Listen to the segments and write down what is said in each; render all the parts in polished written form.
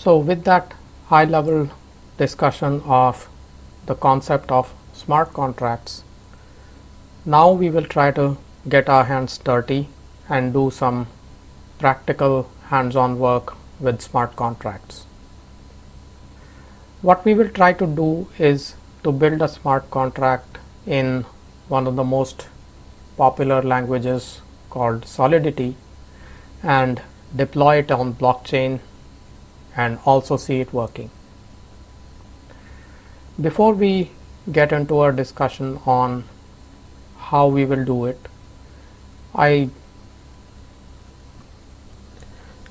So with that high level discussion of the concept of smart contracts, now we will try to get our hands dirty and do some practical hands-on work with smart contracts. What we will try to do is to build a smart contract in one of the most popular languages called Solidity and deploy it on blockchain and also see it working. Before we get into our discussion on how we will do it, I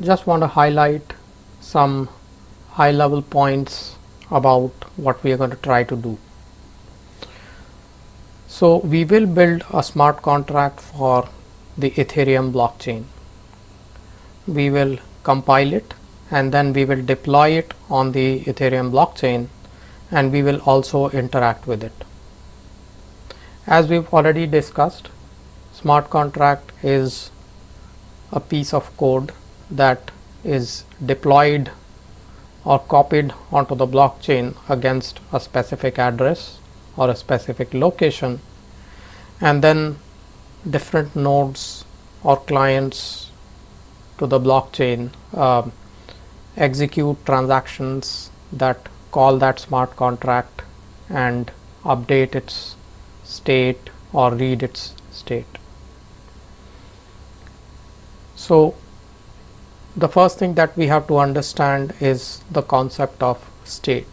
just want to highlight some high level points about what we are going to try to do. So we will build a smart contract for the Ethereum blockchain. We will compile it and then we will deploy it on the Ethereum blockchain, and we will also interact with it. As we've already discussed, smart contract is a piece of code that is deployed or copied onto the blockchain against a specific address or a specific location, and then different nodes or clients to the blockchain execute transactions that call that smart contract and update its state or read its state. So the first thing that we have to understand is the concept of state.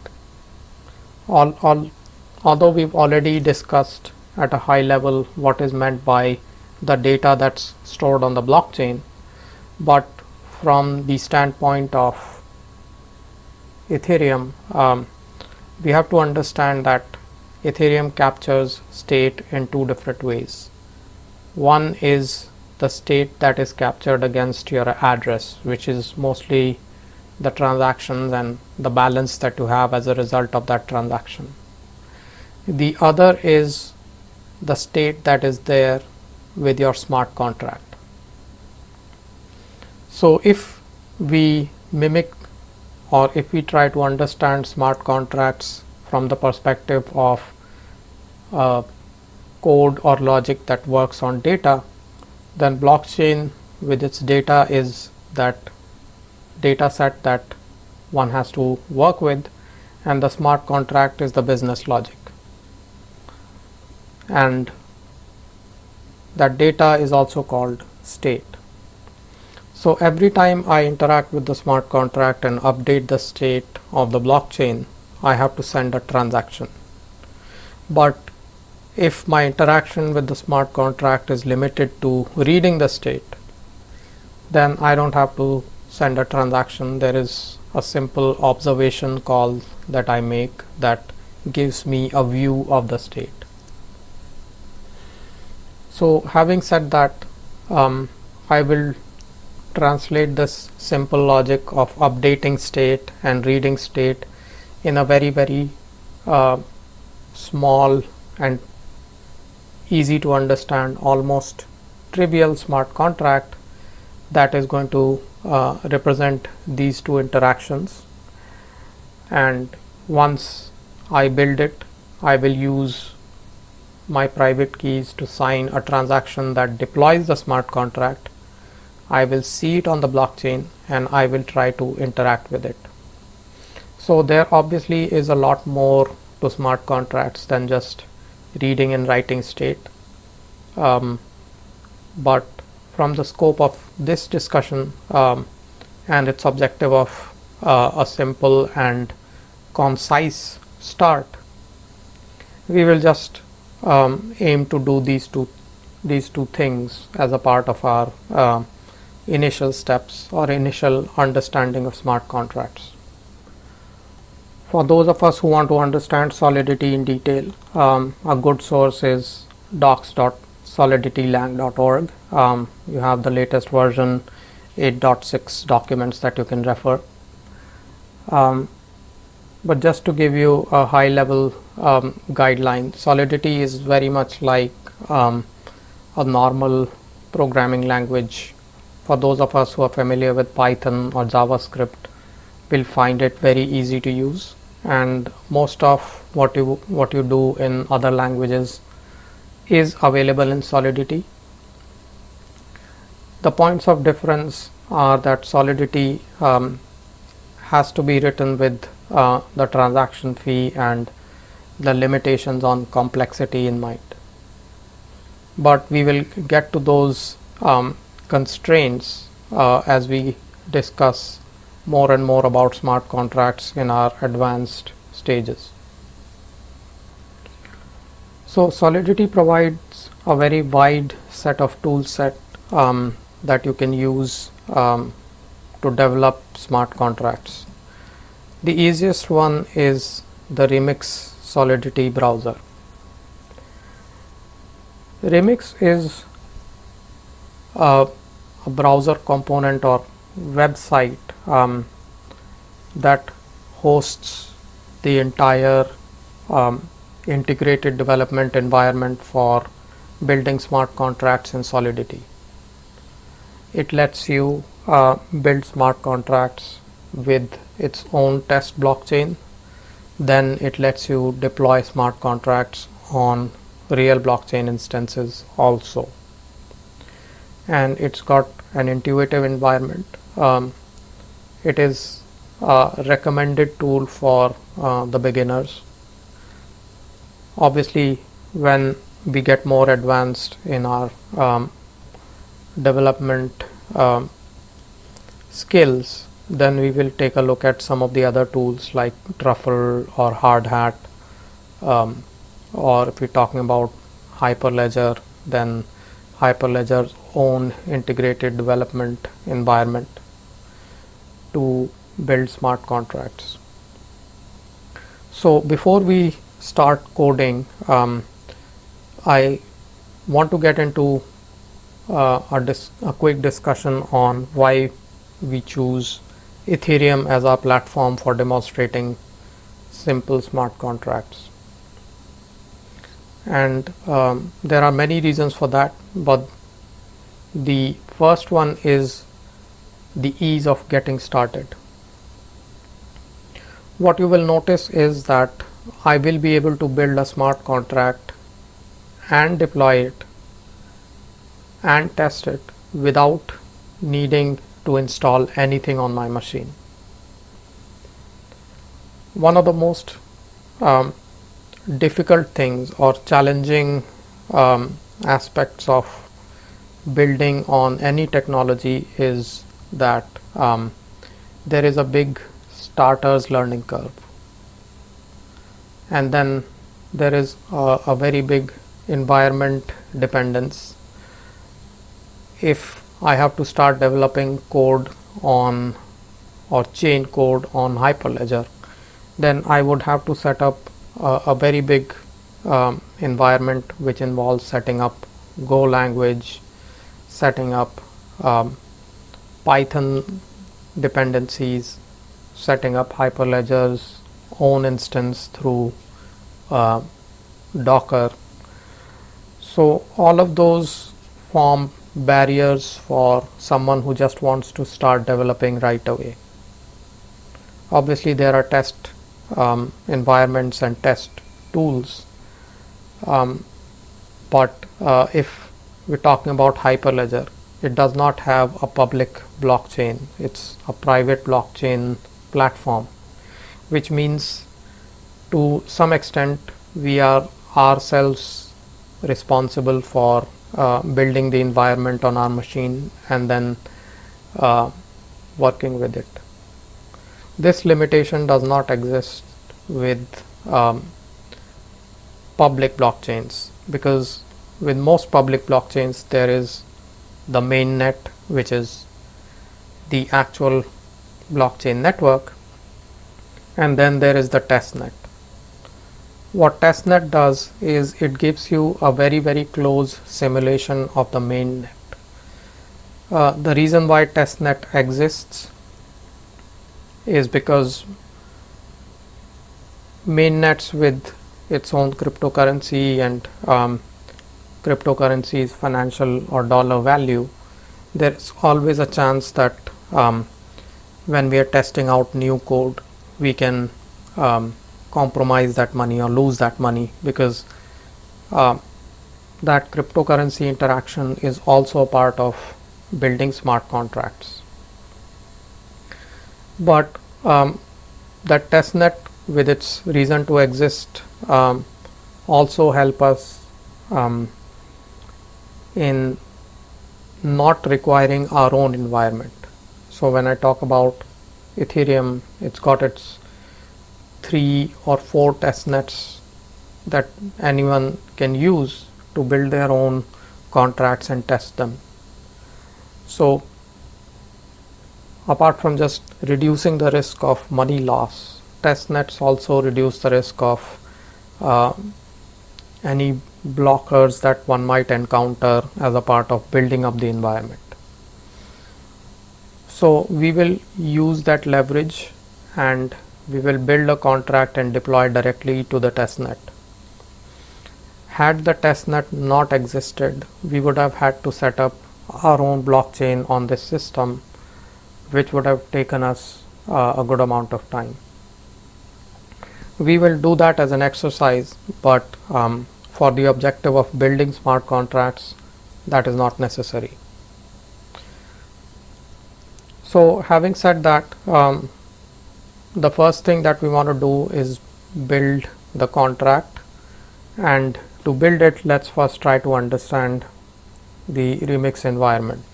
Although we've already discussed at a high level what is meant by the data that's stored on the blockchain, but from the standpoint of Ethereum, we have to understand that Ethereum captures state in two different ways. One is the state that is captured against your address, which is mostly the transactions and the balance that you have as a result of that transaction. The other is the state that is there with your smart contract. So if we mimic or if we try to understand smart contracts from the perspective of code or logic that works on data, then blockchain with its data is that data set that one has to work with, and the smart contract is the business logic, and that data is also called state. So every time I interact with the smart contract and update the state of the blockchain, I have to send a transaction. But if my interaction with the smart contract is limited to reading the state, then I don't have to send a transaction. There is a simple observation call that I make that gives me a view of the state. So having said that, I will translate this simple logic of updating state and reading state in a very small and easy to understand, almost trivial smart contract that is going to represent these two interactions. And once I build it, I will use my private keys to sign a transaction that deploys the smart contract. I will see it on the blockchain and I will try to interact with it. So there obviously is a lot more to smart contracts than just reading and writing state. But from the scope of this discussion and its objective of a simple and concise start, we will just aim to do these two things as a part of our initial steps or initial understanding of smart contracts. For those of us who want to understand Solidity in detail, a good source is docs.soliditylang.org. You have the latest version 8.6 documents that you can refer. But just to give you a high level guideline, Solidity is very much like a normal programming language. For those of us who are familiar with Python or JavaScript, will find it very easy to use, and most of what you do in other languages is available in Solidity. The points of difference are that Solidity has to be written with the transaction fee and the limitations on complexity in mind. But we will get to those constraints as we discuss more and more about smart contracts in our advanced stages. So Solidity provides a very wide set of tool set that you can use to develop smart contracts. The easiest one is the Remix Solidity browser. Remix is a browser component or website that hosts the entire integrated development environment for building smart contracts in Solidity. It lets you build smart contracts with its own test blockchain. Then it lets you deploy smart contracts on real blockchain instances also. And it's got an intuitive environment. It is a recommended tool for the beginners. Obviously, when we get more advanced in our development skills, then we will take a look at some of the other tools like Truffle or Hardhat, or if we're talking about Hyperledger, then Hyperledger's own integrated development environment to build smart contracts. So before we start coding, I want to get into a quick discussion on why we choose Ethereum as our platform for demonstrating simple smart contracts. And there are many reasons for that, but the first one is the ease of getting started. What you will notice is that I will be able to build a smart contract and deploy it and test it without needing to install anything on my machine. One of the most difficult things or challenging aspects of building on any technology is that there is a big starter's learning curve, and then there is a very big environment dependence. If I have to start developing code on or chain code on Hyperledger, then I would have to set up a very big environment which involves setting up Go language, setting up Python dependencies, setting up Hyperledger's own instance through Docker. So all of those form barriers for someone who just wants to start developing right away. Obviously there are test environments and test tools, but if we're talking about Hyperledger, it does not have a public blockchain. It's a private blockchain platform, which means to some extent we are ourselves responsible for building the environment on our machine and then working with it. This limitation does not exist with public blockchains, because with most public blockchains there is the mainnet, which is the actual blockchain network, and then there is the testnet. What testnet does is it gives you a very close simulation of the mainnet. The reason why testnet exists is because mainnets with its own cryptocurrency and cryptocurrency's financial or dollar value, there is always a chance that when we are testing out new code, we can compromise that money or lose that money, because that cryptocurrency interaction is also a part of building smart contracts. But that testnet with its reason to exist also help us in not requiring our own environment. So when I talk about Ethereum, it's got its 3 or 4 testnets that anyone can use to build their own contracts and test them. So apart from just reducing the risk of money loss, testnets also reduce the risk of any blockers that one might encounter as a part of building up the environment. So we will use that leverage and we will build a contract and deploy directly to the testnet. Had the testnet not existed, we would have had to set up our own blockchain on this system, which would have taken us a good amount of time. We will do that as an exercise, but for the objective of building smart contracts, that is not necessary. So having said that, the first thing that we want to do is build the contract, and to build it, let's first try to understand the Remix environment.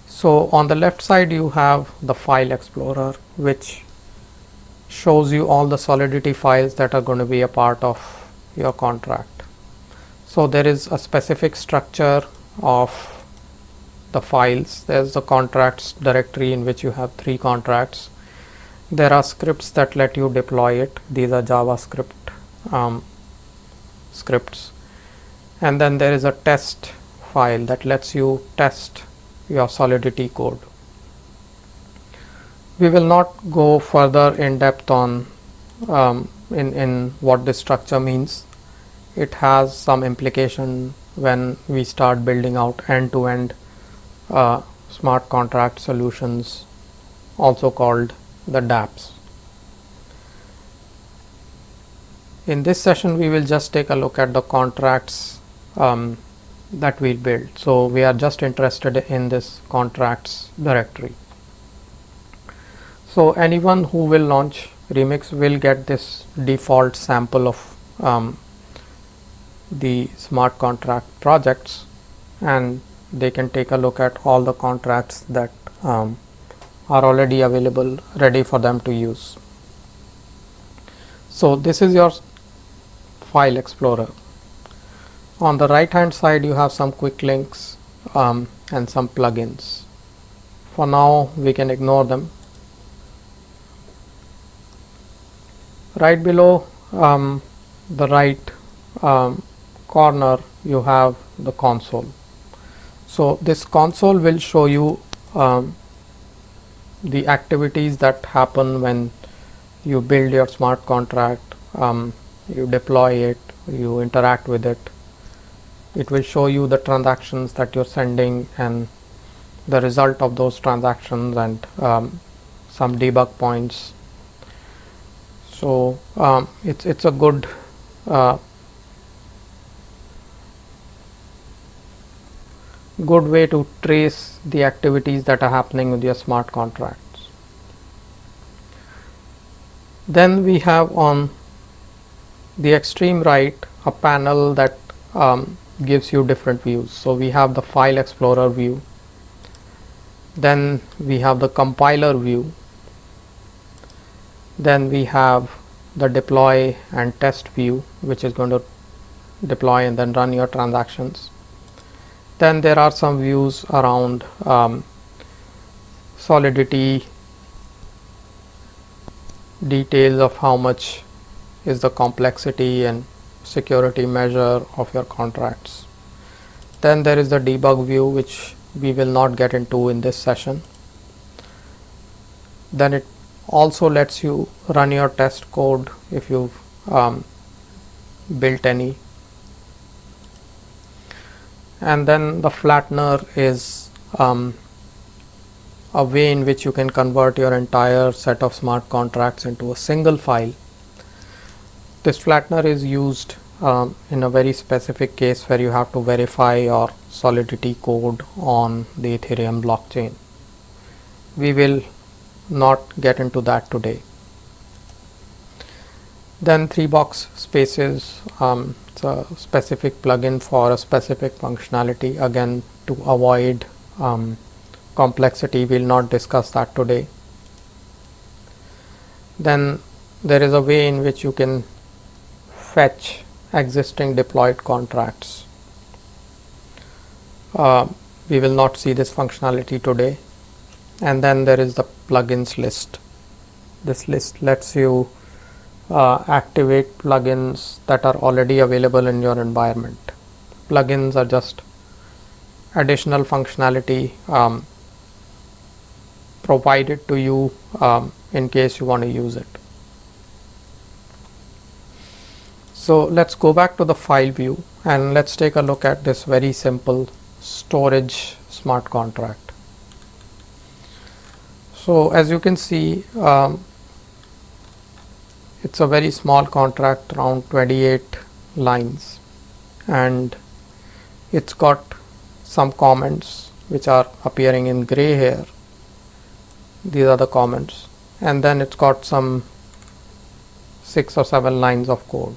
So on the left side you have the file explorer, which shows you all the Solidity files that are going to be a part of your contract. So there is a specific structure of the files. There's the contracts directory in which you have 3 contracts. There are scripts that let you deploy it. These are JavaScript scripts. And then there is a test file that lets you test your Solidity code. We will not go further in depth on in what this structure means. It has some implication when we start building out end-to-end smart contract solutions, also called the dApps. In this session, we will just take a look at the contracts that we build. So we are just interested in this contracts directory. So anyone who will launch Remix will get this default sample of the smart contract projects, and they can take a look at all the contracts that are already available, ready for them to use. So this is your file explorer. On the right hand side you have some quick links and some plugins. For now we can ignore them. Right below the right corner you have the console. So this console will show you the activities that happen when you build your smart contract, you deploy it, you interact with it. It will show you the transactions that you're sending and the result of those transactions, and some debug points. So it's a good way to trace the activities that are happening with your smart contracts. Then we have on the extreme right a panel that gives you different views. So we have the file explorer view, then we have the compiler view, then we have the deploy and test view, which is going to deploy and then run your transactions. Then there are some views around Solidity, details of how much is the complexity and security measure of your contracts. Then there is the debug view, which we will not get into in this session. Then it also lets you run your test code if you've built any. And then the flattener is a way in which you can convert your entire set of smart contracts into a single file. This flattener is used in a very specific case where you have to verify your Solidity code on the Ethereum blockchain. We will not get into that today. Then 3-box spaces, it's a specific plugin for a specific functionality. Again, to avoid complexity, we'll not discuss that today. Then there is a way in which you can fetch existing deployed contracts. We will not see this functionality today. And then there is the plugins list. This list lets you activate plugins that are already available in your environment. Plugins are just additional functionality provided to you in case you want to use it. So let's go back to the file view and let's take a look at this very simple storage smart contract. So as you can see, it's a very small contract, around 28 lines, and it's got some comments which are appearing in gray here. These are the comments, and then it's got some 6 or 7 lines of code.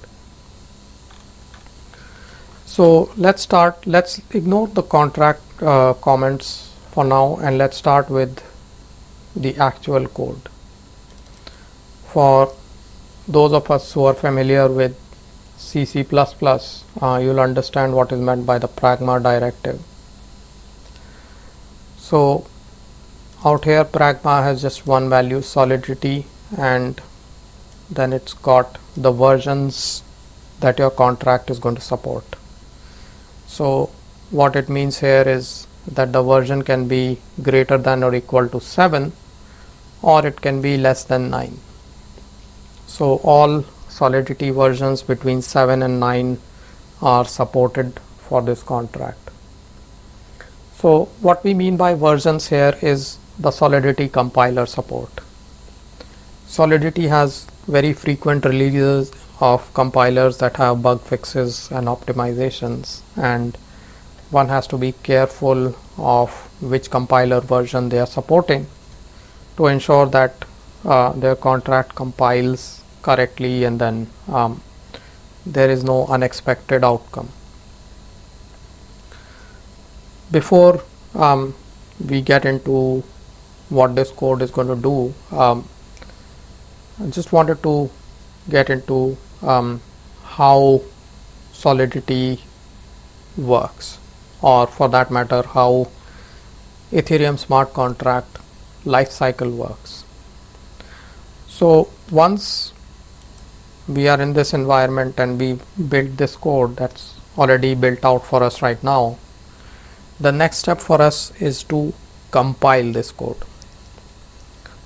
So let's ignore the contract comments for now, and let's start with the actual code. For those of us who are familiar with C++, you'll understand what is meant by the pragma directive. So out here, pragma has just one value, Solidity, and then it's got the versions that your contract is going to support. So what it means here is that the version can be greater than or equal to 7, or it can be less than 9. So all Solidity versions between 7 and 9 are supported for this contract. So what we mean by versions here is the Solidity compiler support. Solidity has very frequent releases of compilers that have bug fixes and optimizations, and one has to be careful of which compiler version they are supporting to ensure that their contract compiles correctly, and then there is no unexpected outcome. Before we get into what this code is going to do, I just wanted to get into how Solidity works, or for that matter how Ethereum smart contract lifecycle works. So once we are in this environment and we build this code that's already built out for us right now, the next step for us is to compile this code.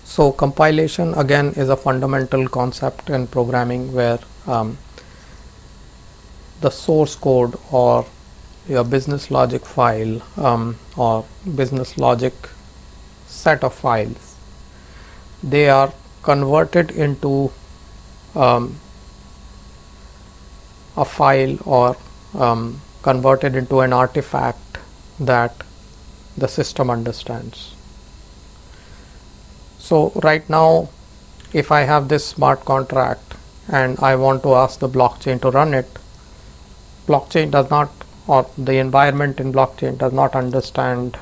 So compilation again is a fundamental concept in programming where the source code or your business logic file or business logic set of files, they are converted into a file or converted into an artifact that the system understands. So right now, if I have this smart contract and I want to ask the blockchain to run it, blockchain does not, or the environment in blockchain does not understand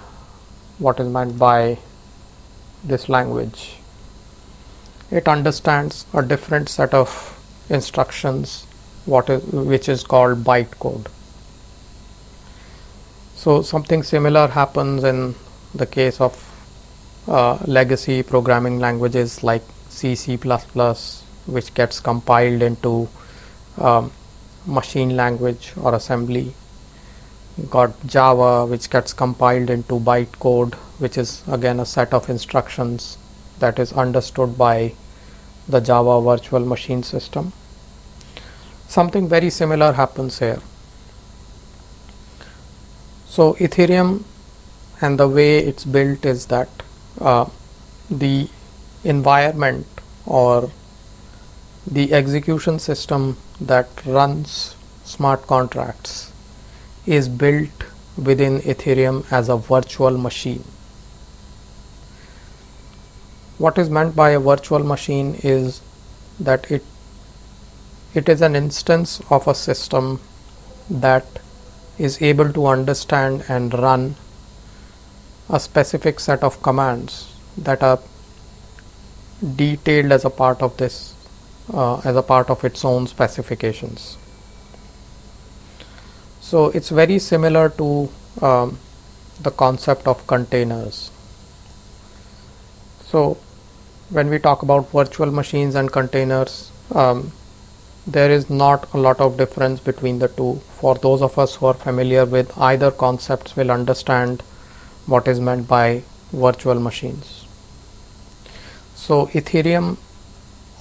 what is meant by this language. It understands a different set of instructions, which is called bytecode. So something similar happens in the case of legacy programming languages like C++, which gets compiled into machine language or assembly. Got Java, which gets compiled into bytecode, which is again a set of instructions that is understood by the Java virtual machine system. Something very similar happens here. So Ethereum and the way it's built is that the environment or the execution system that runs smart contracts is built within Ethereum as a virtual machine. What is meant by a virtual machine is that it is an instance of a system that is able to understand and run a specific set of commands that are detailed as a part of this, as a part of its own specifications. So it's very similar to the concept of containers. So when we talk about virtual machines and containers, there is not a lot of difference between the two. For those of us who are familiar with either concepts will understand what is meant by virtual machines. So Ethereum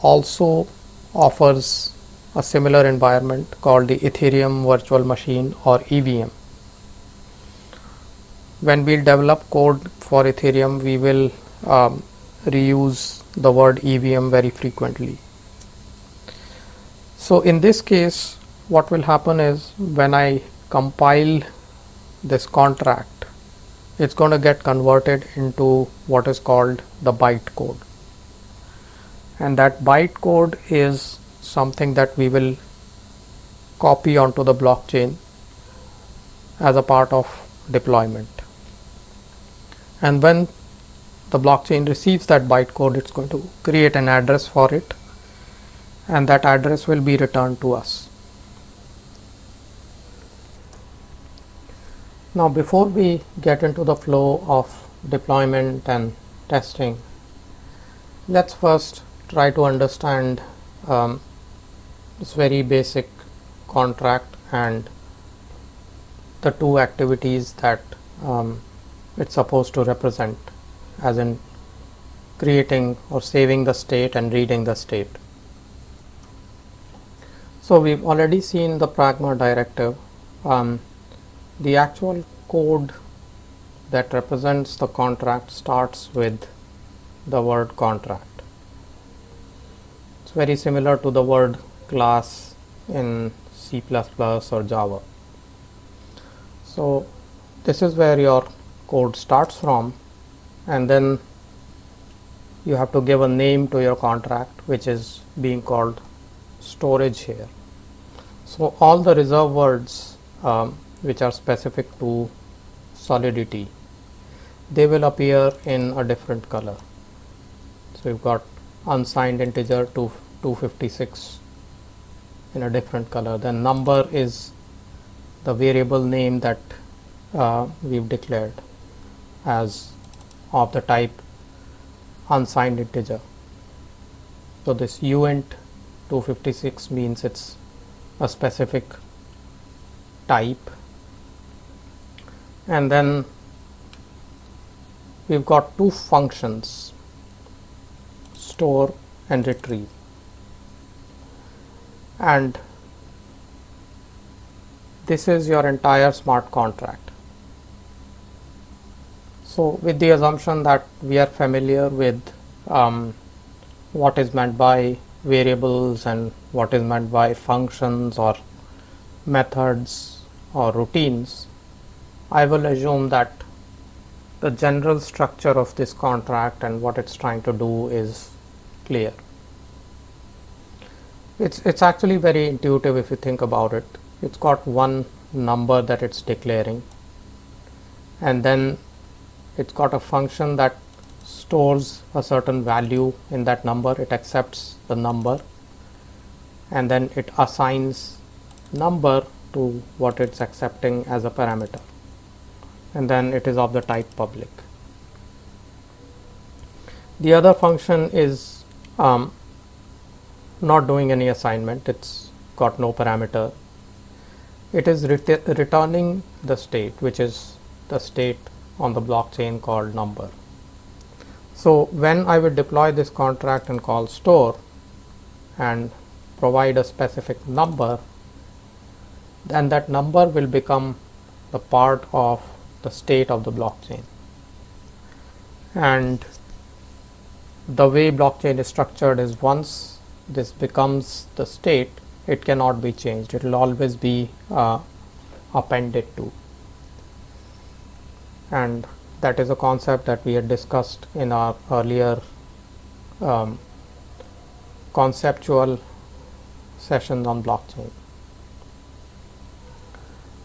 also offers a similar environment called the Ethereum Virtual Machine or EVM. When we develop code for Ethereum, we will reuse the word EVM very frequently. So in this case, what will happen is when I compile this contract, it's going to get converted into what is called the bytecode. And that bytecode is something that we will copy onto the blockchain as a part of deployment. And when the blockchain receives that bytecode, it's going to create an address for it, and that address will be returned to us. Now, before we get into the flow of deployment and testing, let's first try to understand this very basic contract and the two activities that it's supposed to represent, as in creating or saving the state and reading the state. So we've already seen the pragma directive. The actual code that represents the contract starts with the word contract. It's very similar to the word class in C++ or Java. So this is where your code starts from, and then you have to give a name to your contract, which is being called storage here. So all the reserve words which are specific to solidity, they will appear in a different color. So you've got unsigned integer 256 in a different color. Then number is the variable name that we've declared as of the type unsigned integer. So this uint 256 means it's a specific type. And then we've got two functions, store and retrieve. And this is your entire smart contract. So with the assumption that we are familiar with what is meant by variables and what is meant by functions or methods or routines, I will assume that the general structure of this contract and what it's trying to do is clear. It's actually very intuitive if you think about it. It's got one number that it's declaring, and then it's got a function that stores a certain value in that number. It accepts the number, and then it assigns number to what it's accepting as a parameter, and then it is of the type public. The other function is not doing any assignment. It's got no parameter. It is returning the state, which is the state on the blockchain called number. So when I will deploy this contract and call store and provide a specific number, then that number will become the part of the state of the blockchain. and the way blockchain is structured is once this becomes the state, it cannot be changed. It will always be appended to, and that is a concept that we had discussed in our earlier conceptual sessions on blockchain.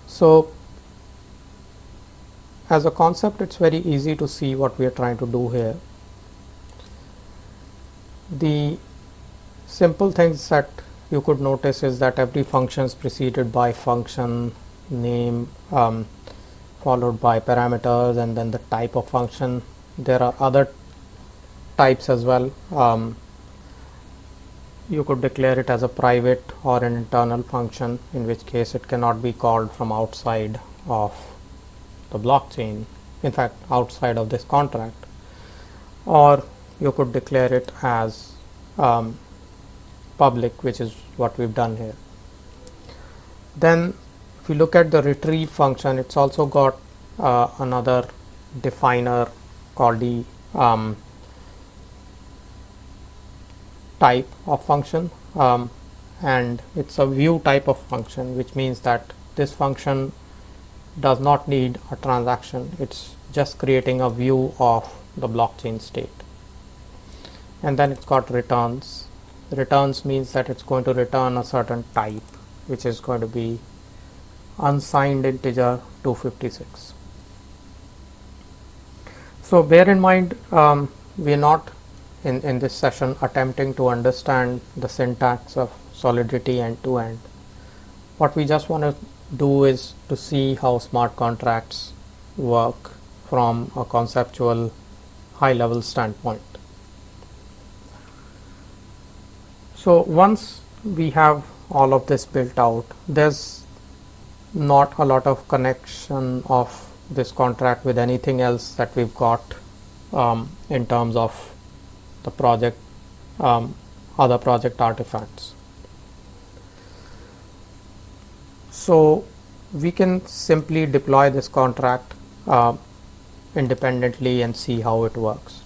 So as a concept, it's very easy to see what we are trying to do here. The simple things that you could notice is that every function is preceded by function name, followed by parameters, and then the type of function. There are other types as well. You could declare it as a private or an internal function, in which case it cannot be called from outside of the blockchain, in fact outside of this contract, or you could declare it as public, which is what we've done here. Then if you look at the retrieve function, it's also got another definer called the type of function, and it's a view type of function, which means that this function does not need a transaction. It's just creating a view of the blockchain state. And then it's got returns. Returns means that it's going to return a certain type, which is going to be unsigned integer 256. So bear in mind, we are not in this session attempting to understand the syntax of Solidity end to end. What we just want to do is to see how smart contracts work from a conceptual high level standpoint. So once we have all of this built out, there's not a lot of connection of this contract with anything else that we've got in terms of the project, other project artifacts. So we can simply deploy this contract independently and see how it works.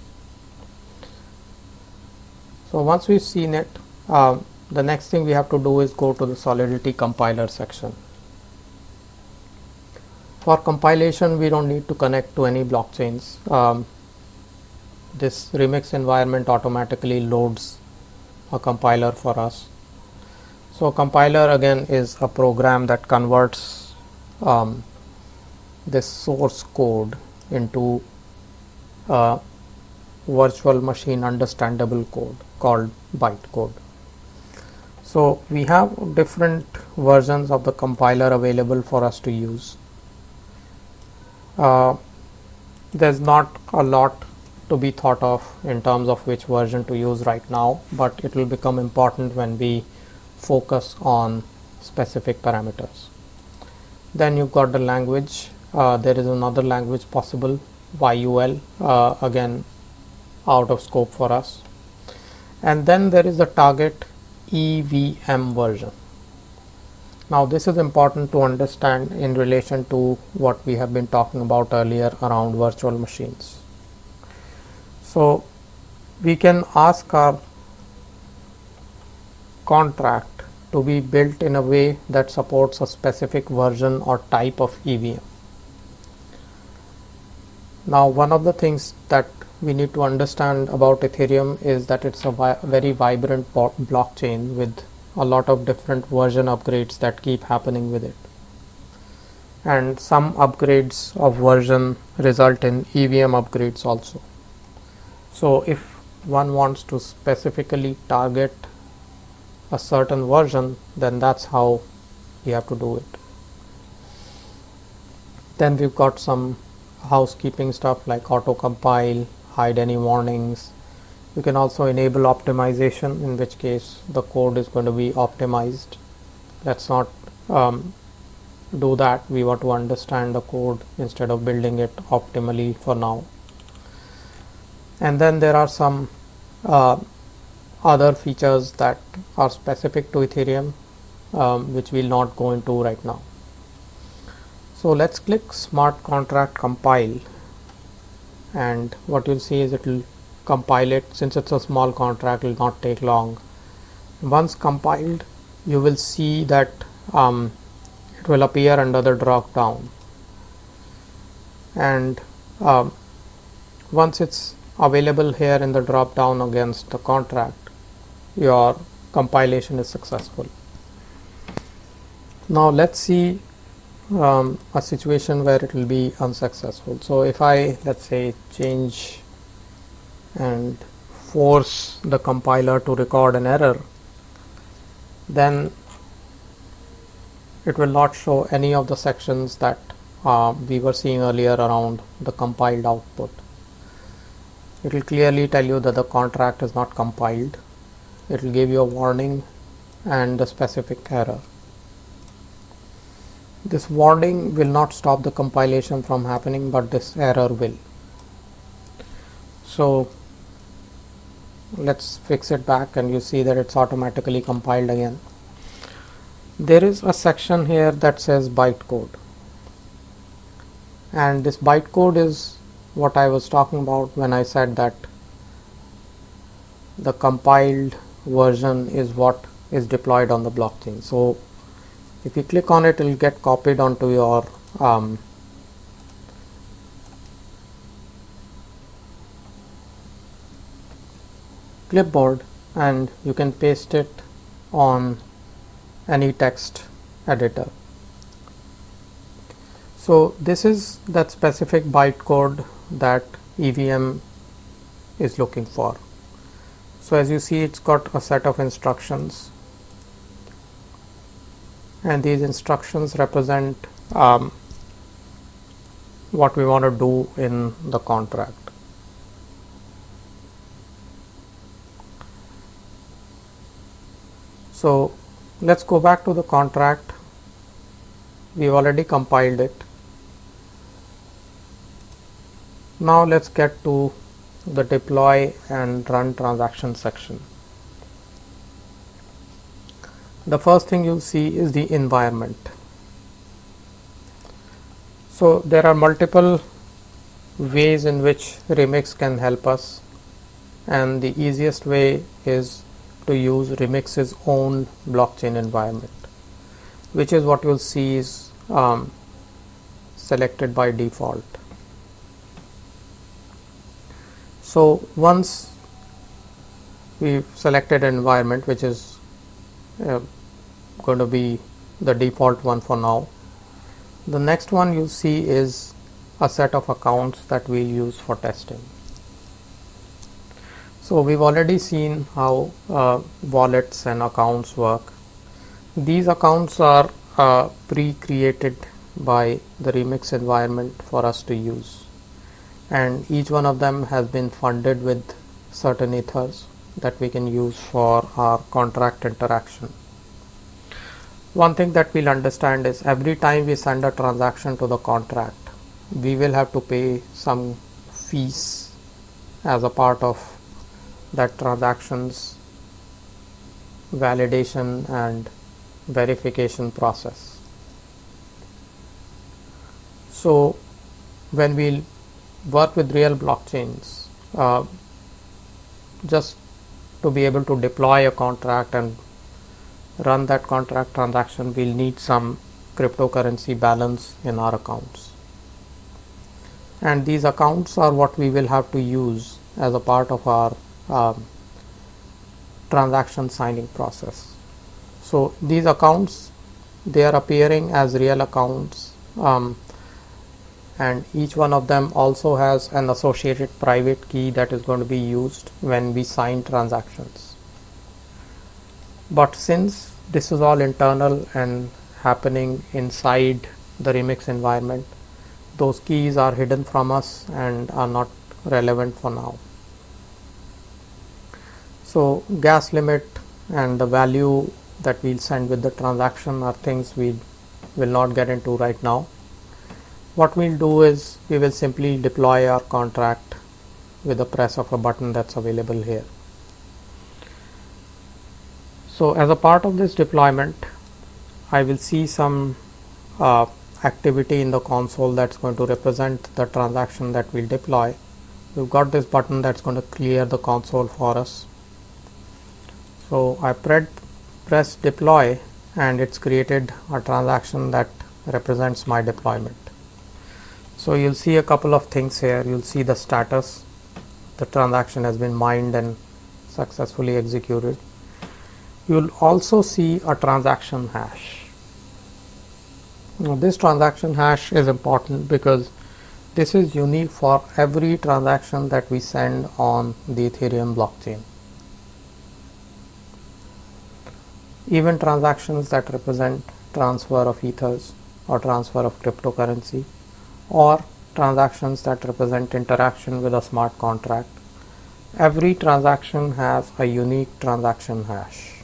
So once we've seen it, the next thing we have to do is go to the Solidity compiler section. For compilation, we don't need to connect to any blockchains. This Remix environment automatically loads a compiler for us. So compiler again is a program that converts this source code into virtual machine understandable code called bytecode. So we have different versions of the compiler available for us to use. There's not a lot to be thought of in terms of which version to use right now, but it will become important when we focus on specific parameters. Then you've got the language. There is another language possible, YUL, again out of scope for us. And then there is the target EVM version. Now this is important to understand in relation to what we have been talking about earlier around virtual machines. So we can ask our contract to be built in a way that supports a specific version or type of EVM. Now one of the things that we need to understand about Ethereum is that it's a very vibrant blockchain with a lot of different version upgrades that keep happening with it. And some upgrades of version result in EVM upgrades also. So if one wants to specifically target a certain version, then that's how you have to do it. Then we've got some housekeeping stuff like auto compile, hide any warnings. You can also enable optimization, in which case the code is going to be optimized. Let's not do that. We want to understand the code instead of building it optimally for now. And then there are some other features that are specific to Ethereum, which we'll not go into right now. So let's click Smart Contract Compile. and what you'll see is it will compile it. Since it's a small contract, it will not take long. Once compiled, you will see that it will appear under the drop down, and once it's available here in the drop down against the contract, your compilation is successful. Now let's see a situation where it will be unsuccessful. So if I, let's say, change and force the compiler to record an error, then it will not show any of the sections that we were seeing earlier around the compiled output. It will clearly tell you that the contract is not compiled. It will give you a warning and the specific error. This warning will not stop the compilation from happening, but this error will. So let's fix it back, and you see that it's automatically compiled again. There is a section here that says bytecode, and this bytecode is what I was talking about when I said that the compiled version is what is deployed on the blockchain. So if you click on it, it will get copied onto your clipboard, and you can paste it on any text editor. So this is that specific bytecode that EVM is looking for. So as you see, it's got a set of instructions, and these instructions represent what we want to do in the contract. So let's go back to the contract. We've already compiled it. Now let's get to the deploy and run transaction section. The first thing you'll see is the environment. So there are multiple ways in which Remix can help us, and the easiest way is to use Remix's own blockchain environment, which is what you'll see is selected by default. So once we've selected an environment, which is going to be the default one for now, the next one you see is a set of accounts that we use for testing. So we've already seen how wallets and accounts work. These accounts are pre-created by the Remix environment for us to use, and each one of them has been funded with certain ethers that we can use for our contract interaction. One thing that we'll understand is every time we send a transaction to the contract, we will have to pay some fees as a part of that transaction's validation and verification process. So when we work with real blockchains, just to be able to deploy a contract and run that contract transaction, we'll need some cryptocurrency balance in our accounts, and these accounts are what we will have to use as a part of our transaction signing process. So these accounts, they are appearing as real accounts, and each one of them also has an associated private key that is going to be used when we sign transactions. But since this is all internal and happening inside the Remix environment, those keys are hidden from us and are not relevant for now. So gas limit and the value that we'll send with the transaction are things we will not get into right now. What we'll do is we will simply deploy our contract with the press of a button that's available here. So as a part of this deployment, I will see some activity in the console that's going to represent the transaction that we'll deploy, we've got this button that's going to clear the console for us. So I press deploy, and it's created a transaction that represents my deployment. So you'll see a couple of things here. You'll see the status, the transaction has been mined and successfully executed. You'll also see a transaction hash. Now this transaction hash is important because this is unique for every transaction that we send on the Ethereum blockchain. Even transactions that represent transfer of ethers or transfer of cryptocurrency, or transactions that represent interaction with a smart contract, every transaction has a unique transaction hash.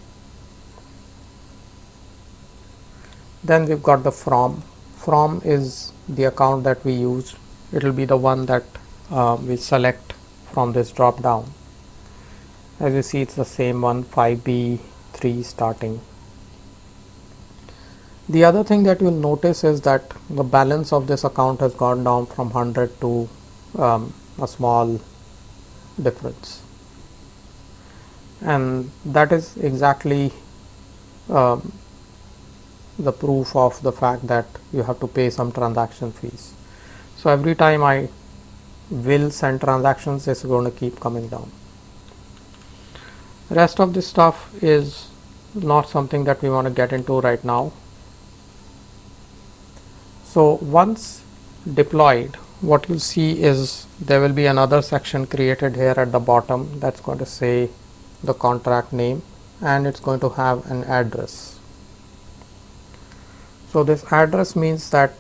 Then we've got the from. From is the account that we use. It will be the one that we select from this drop down. As you see, it's the same one, 5B3 starting. The other thing that you'll notice is that the balance of this account has gone down from 100 to a small difference, and that is exactly the proof of the fact that you have to pay some transaction fees. So every time I will send transactions, it's going to keep coming down. Rest of this stuff is not something that we want to get into right now. So once deployed, what you'll see is there will be another section created here at the bottom that's going to say the contract name, and it's going to have an address. So this address means that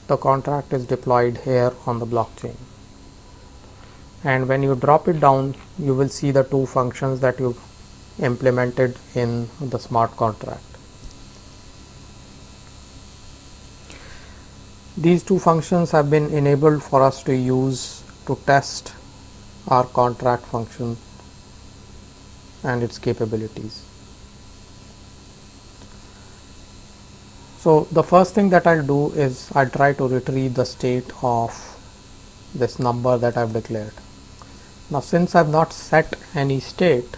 the contract is deployed here on the blockchain, and when you drop it down, you will see the two functions that you've implemented in the smart contract. These two functions have been enabled for us to use to test our contract function and its capabilities. So the first thing that I'll do is I'll try to retrieve the state of this number that I've declared. Now since I've not set any state,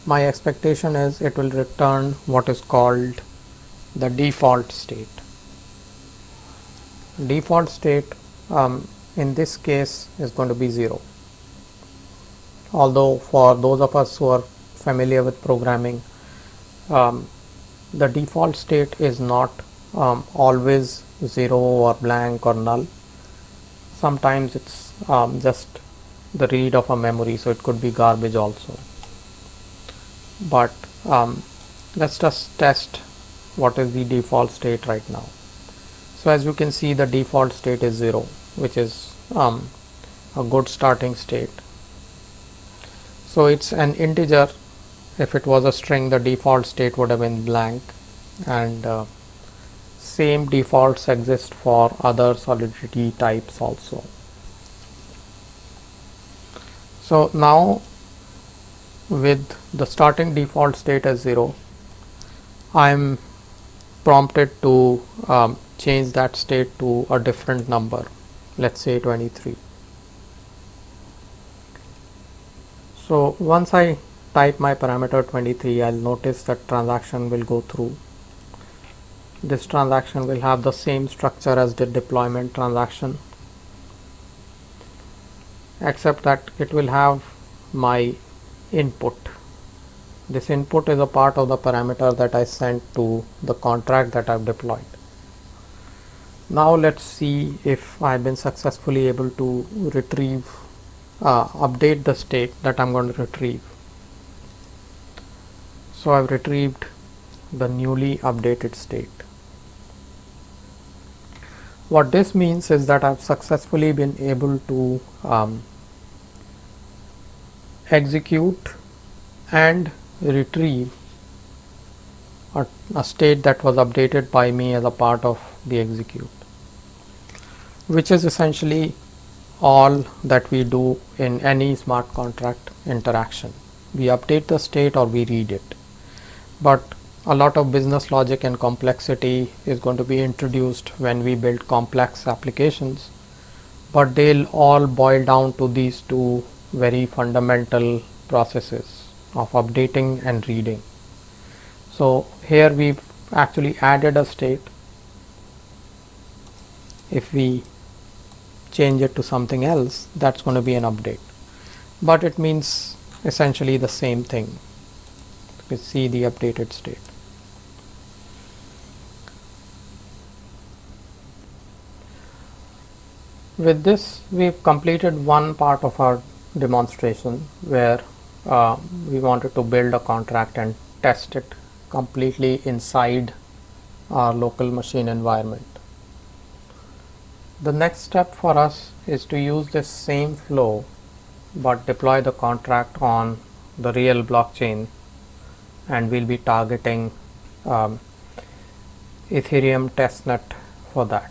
my expectation is it will return what is called the default state. Default state in this case is going to be 0. Although for those of us who are familiar with programming, the default state is not always 0 or blank or null. Sometimes it's just the read of a memory, so it could be garbage also. But let's just test what is the default state right now. So as you can see, the default state is 0, which is a good starting state. So it's an integer. If it was a string, the default state would have been blank, and same defaults exist for other solidity types also. So now with the starting default state as 0, I am prompted to change that state to a different number, let's say 23. So once I type my parameter 23, I'll notice that transaction will go through. This transaction will have the same structure as the deployment transaction, except that it will have my input. This input is a part of the parameter that I sent to the contract that I've deployed. Now let's see if I've been successfully able to retrieve, update the state that I'm going to retrieve. So I've retrieved the newly updated state. What this means is that I've successfully been able to execute and retrieve a state that was updated by me as a part of the execute, which is essentially all that we do in any smart contract interaction. We update the state or we read it, but a lot of business logic and complexity is going to be introduced when we build complex applications but they'll all boil down to these two very fundamental processes of updating and reading. So here we've actually added a state. If we change it to something else, that's going to be an update, but it means essentially the same thing. You see the updated state. With this, we've completed one part of our demonstration where we wanted to build a contract and test it completely inside our local machine environment. The next step for us is to use this same flow but deploy the contract on the real blockchain, and we'll be targeting Ethereum testnet for that.